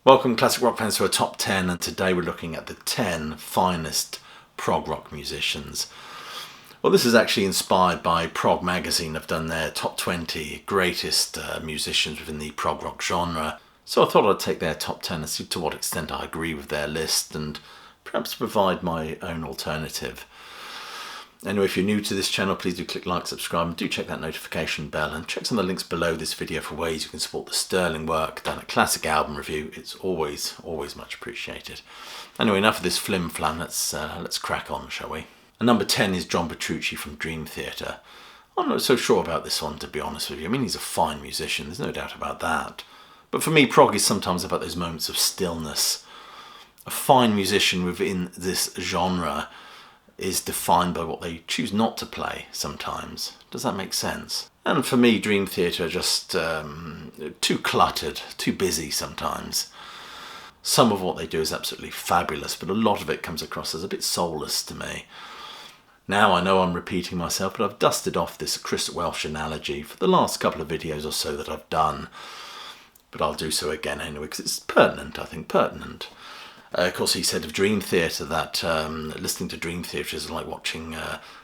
Welcome classic rock fans to a top 10, and today we're looking at the 10 finest prog rock musicians. Well, this is actually inspired by Prog Magazine. They've done their top 20 greatest musicians within the prog rock genre. So I thought I'd take their top 10 and see to what extent I agree with their list and perhaps provide my own alternative. Anyway, if you're new to this channel, please do click like, subscribe, and do check that notification bell, and check some of the links below this video for ways you can support the sterling work done at Classic Album Review. It's always much appreciated. Anyway, enough of this flim-flam, let's crack on, shall we? And number 10 is John Petrucci from Dream Theater. I'm not so sure about this one, to be honest with you. I mean, he's a fine musician, there's no doubt about that. But for me, prog is sometimes about those moments of stillness. A fine musician within this genre is defined by what they choose not to play sometimes. Does that make sense? And for me, Dream Theater are just too cluttered, too busy sometimes. Some of what they do is absolutely fabulous, but a lot of it comes across as a bit soulless to me. Now, I know I'm repeating myself, but I've dusted off this Chris Welsh analogy for the last couple of videos or so that I've done. But I'll do so again anyway, because it's pertinent, I think, pertinent. Of course, he said of Dream Theater that listening to Dream Theater is like watching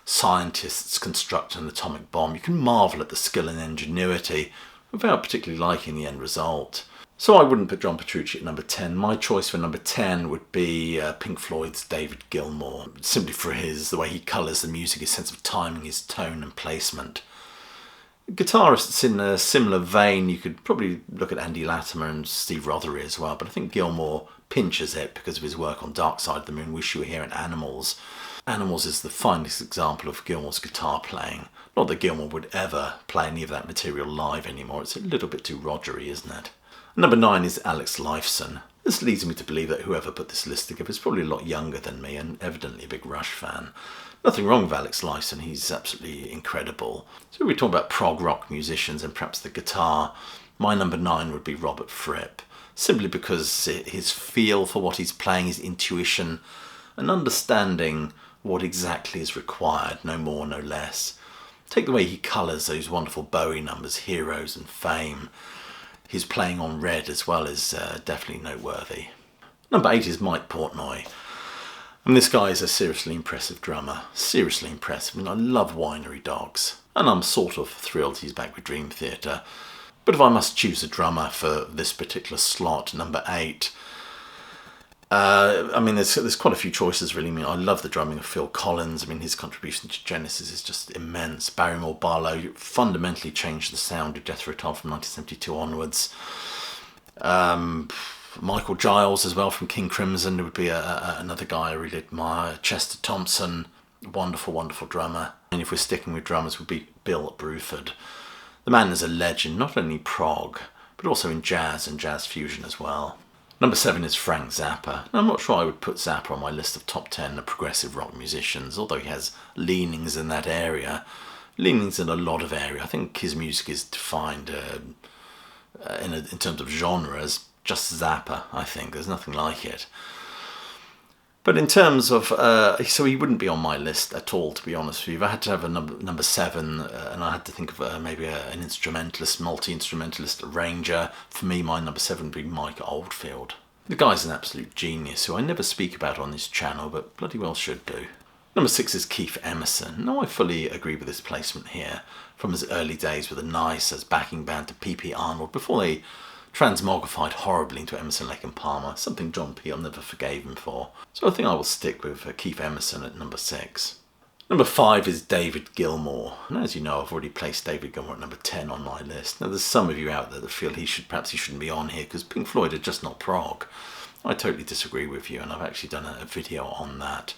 scientists construct an atomic bomb. You can marvel at the skill and ingenuity without particularly liking the end result. So I wouldn't put John Petrucci at number 10. My choice for number 10 would be Pink Floyd's David Gilmour, simply for the way he colours the music, his sense of timing, his tone and placement. Guitarists in a similar vein, you could probably look at Andy Latimer and Steve Rothery as well, but I think Gilmour pinches it because of his work on Dark Side of the Moon, Wish You Were Here, and Animals. Animals is the finest example of Gilmour's guitar playing. Not that Gilmour would ever play any of that material live anymore, it's a little bit too Rogery, isn't it? Number 9 is Alex Lifeson. This leads me to believe that whoever put this list together is probably a lot younger than me and evidently a big Rush fan. Nothing wrong with Alex Lifeson, he's absolutely incredible. So if we talk about prog rock musicians and perhaps the guitar, my number 9 would be Robert Fripp. Simply because his feel for what he's playing, his intuition, and understanding what exactly is required, no more, no less. Take the way he colours those wonderful Bowie numbers, Heroes and Fame. His playing on Red as well is definitely noteworthy. Number 8 is Mike Portnoy. And this guy is a seriously impressive drummer. Seriously impressive. I mean, I love Winery Dogs. And I'm sort of thrilled he's back with Dream Theater. But if I must choose a drummer for this particular slot, number 8, I mean, there's quite a few choices really. I mean, I love the drumming of Phil Collins. I mean, his contribution to Genesis is just immense. Barrymore Barlow fundamentally changed the sound of Jethro Tull from 1972 onwards. Michael Giles as well from King Crimson would be another guy I really admire. Chester Thompson, wonderful drummer. And if we're sticking with drummers, would be Bill Bruford. The man is a legend, not only prog, but also in jazz and jazz fusion as well. Number 7 is Frank Zappa. Now, I'm not sure I would put Zappa on my list of top 10 of progressive rock musicians, although he has leanings in that area. Leanings in a lot of areas. I think his music is defined in terms of genre as just Zappa, I think. There's nothing like it. But in terms of, so he wouldn't be on my list at all, to be honest with you. If I had to have a number 7, and I had to think of maybe an instrumentalist, multi-instrumentalist arranger, for me, my number 7 would be Mike Oldfield. The guy's an absolute genius, who I never speak about on this channel, but bloody well should do. Number 6 is Keith Emerson. Now, I fully agree with this placement here. From his early days with the Nice as backing band to P.P. Arnold, before they transmogrified horribly into Emerson, Lake and Palmer, something John Peel never forgave him for. So I think I will stick with Keith Emerson at number 6. Number 5 is David Gilmour. And as you know, I've already placed David Gilmour at number 10 on my list. Now, there's some of you out there that feel perhaps he shouldn't be on here because Pink Floyd are just not prog. I totally disagree with you, and I've actually done a video on that.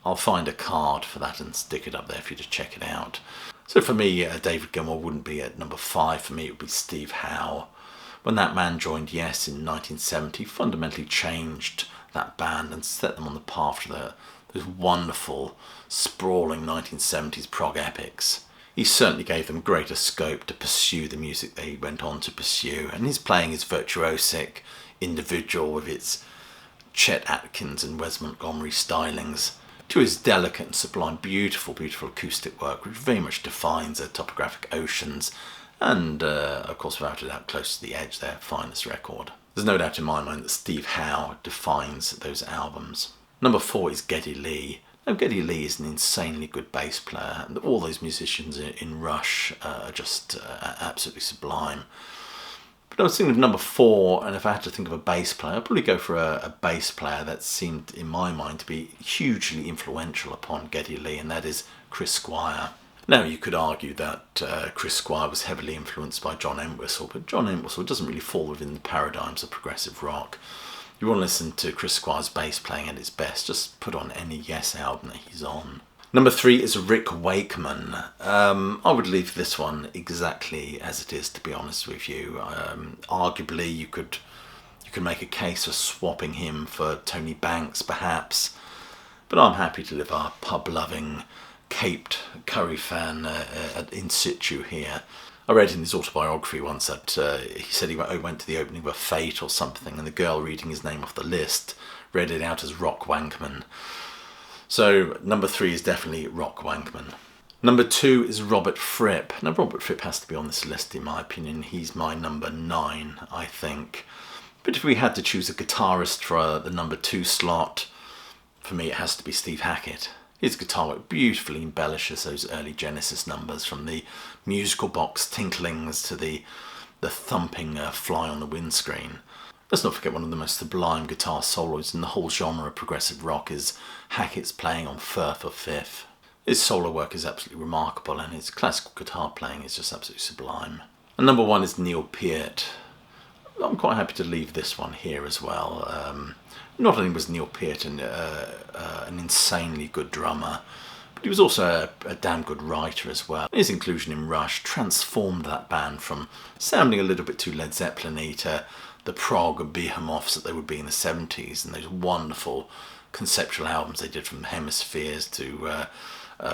I'll find a card for that and stick it up there for you to check it out. So for me, David Gilmour wouldn't be at number 5. For me, it would be Steve Howe. When that man joined Yes in 1970, fundamentally changed that band and set them on the path to those wonderful, sprawling 1970s prog epics. He certainly gave them greater scope to pursue the music they went on to pursue, and his playing is virtuosic, individual with its Chet Atkins and Wes Montgomery stylings, to his delicate and sublime, beautiful acoustic work, which very much defines their topographic oceans, and of course, without a doubt, Close to the Edge, their finest record. There's no doubt in my mind that Steve Howe defines those albums. Number 4 is Geddy Lee. Now, Geddy Lee is an insanely good bass player, and all those musicians in Rush are just absolutely sublime. But I was thinking of number 4, and if I had to think of a bass player, I'd probably go for a bass player that seemed, in my mind, to be hugely influential upon Geddy Lee, and that is Chris Squire. Now, you could argue that Chris Squire was heavily influenced by John Entwistle, but John Entwistle doesn't really fall within the paradigms of progressive rock. You want to listen to Chris Squire's bass playing at its best, just put on any Yes album that he's on. Number 3 is Rick Wakeman. I would leave this one exactly as it is, to be honest with you. Arguably, you could make a case for swapping him for Tony Banks, perhaps, but I'm happy to live our pub-loving, caped curry fan in situ here. I read in his autobiography once that he said he went to the opening of a Fate or something, and the girl reading his name off the list read it out as Rock Wankman. So number 3 is definitely Rock Wankman. Number 2 is Robert Fripp. Now, Robert Fripp has to be on this list, in my opinion. He's my number 9, I think. But if we had to choose a guitarist for the number 2 slot, for me it has to be Steve Hackett. His guitar work beautifully embellishes those early Genesis numbers, from the musical box tinklings to the thumping fly on the windscreen. Let's not forget one of the most sublime guitar solos in the whole genre of progressive rock is Hackett's playing on Firth or Fifth. His solo work is absolutely remarkable, and his classical guitar playing is just absolutely sublime. And number 1 is Neil Peart. I'm quite happy to leave this one here as well. Not only was Neil Peart an insanely good drummer, but he was also a damn good writer as well. His inclusion in Rush transformed that band from sounding a little bit too Led Zeppelin-y to the prog behemoths that they would be in the 70s, and those wonderful conceptual albums they did, from Hemispheres to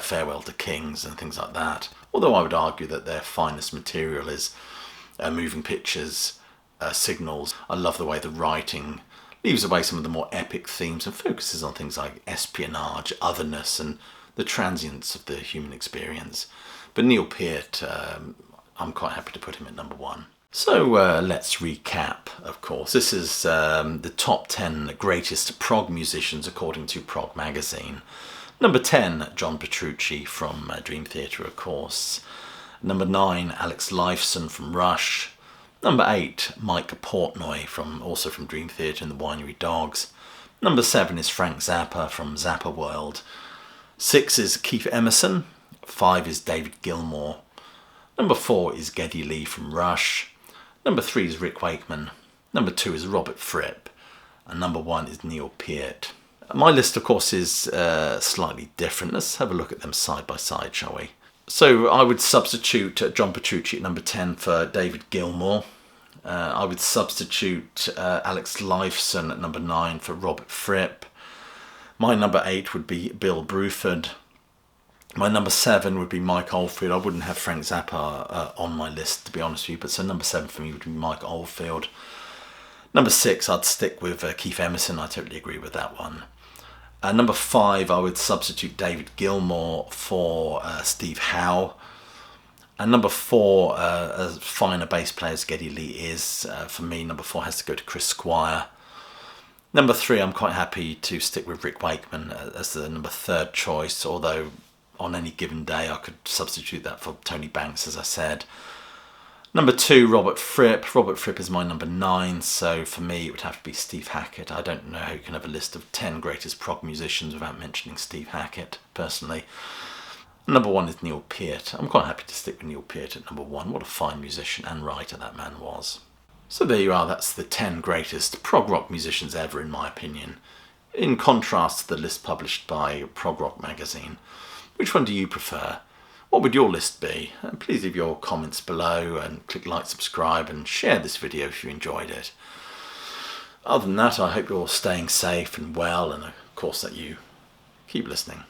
Farewell to Kings and things like that. Although I would argue that their finest material is Moving Pictures, Signals. I love the way the writing leaves away some of the more epic themes and focuses on things like espionage, otherness, and the transience of the human experience. But Neil Peart, I'm quite happy to put him at number 1. So let's recap, of course. This is the top 10 greatest prog musicians according to Prog Magazine. Number 10, John Petrucci from Dream Theater, of course. Number 9, Alex Lifeson from Rush. Number 8, Mike Portnoy, also from Dream Theater and the Winery Dogs. Number 7 is Frank Zappa from Zappa World. 6 is Keith Emerson. 5 is David Gilmour. Number 4 is Geddy Lee from Rush. Number 3 is Rick Wakeman. Number 2 is Robert Fripp. And number 1 is Neil Peart. My list, of course, is slightly different. Let's have a look at them side by side, shall we? So I would substitute John Petrucci at number 10 for David Gilmour. I would substitute Alex Lifeson at number 9 for Robert Fripp. My number 8 would be Bill Bruford. My number 7 would be Mike Oldfield. I wouldn't have Frank Zappa on my list, to be honest with you, but so number 7 for me would be Mike Oldfield. Number 6, I'd stick with Keith Emerson. I totally agree with that one. Number 5, I would substitute David Gilmour for Steve Howe. And number 4, as fine a bass player as Geddy Lee is, for me, number 4 has to go to Chris Squire. Number 3, I'm quite happy to stick with Rick Wakeman as the number 3rd choice, although on any given day I could substitute that for Tony Banks, as I said. Number 2, Robert Fripp. Robert Fripp is my number 9, so for me it would have to be Steve Hackett. I don't know how you can have a list of 10 greatest prog musicians without mentioning Steve Hackett, personally. Number 1 is Neil Peart. I'm quite happy to stick with Neil Peart at number 1. What a fine musician and writer that man was. So there you are, that's the 10 greatest prog rock musicians ever, in my opinion. In contrast to the list published by Prog Rock Magazine. Which one do you prefer? What would your list be? Please leave your comments below and click like, subscribe and share this video if you enjoyed it. Other than that, I hope you're staying safe and well, and of course that you keep listening.